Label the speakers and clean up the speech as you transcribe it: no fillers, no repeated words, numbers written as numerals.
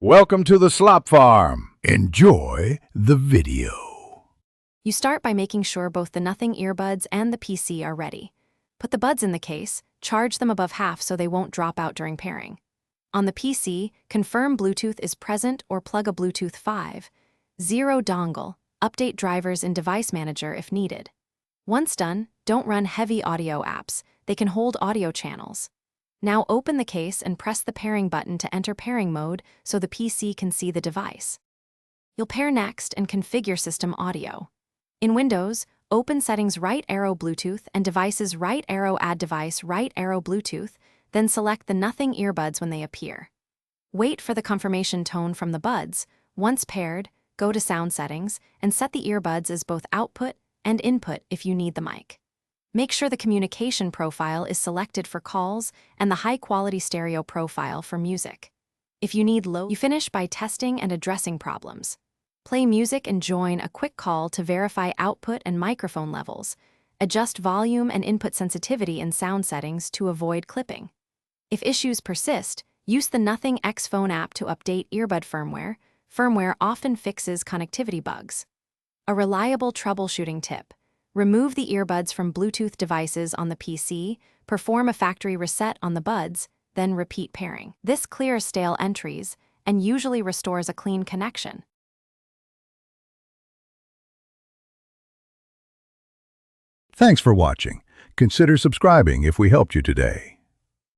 Speaker 1: Welcome to the Slop Farm. Enjoy the video.
Speaker 2: You start by making sure both the Nothing earbuds and the PC are ready. Put the buds in the case, charge them above half so they won't drop out during pairing. On the PC, confirm Bluetooth is present or plug a Bluetooth 5.0 dongle. Update drivers in Device Manager if needed. Once done, don't run heavy audio apps. They can hold audio channels. Now open the case and press the pairing button to enter pairing mode so the PC can see the device. You'll pair next and configure system audio. In Windows, open Settings right arrow Bluetooth and Devices right arrow Add Device right arrow Bluetooth, then select the Nothing earbuds when they appear. Wait for the confirmation tone from the buds. Once paired, go to Sound Settings and set the earbuds as both output and input if you need the mic. Make sure the communication profile is selected for calls and the high-quality stereo profile for music. If you need low, you finish by testing and addressing problems. Play music and join a quick call to verify output and microphone levels. Adjust volume and input sensitivity in sound settings to avoid clipping. If issues persist, use the Nothing X Phone app to update earbud firmware. Firmware often fixes connectivity bugs. A reliable troubleshooting tip: remove the earbuds from Bluetooth devices on the PC, perform a factory reset on the buds, then repeat pairing. This clears stale entries and usually restores a clean connection.
Speaker 1: Thanks for watching. Consider subscribing if we helped you today.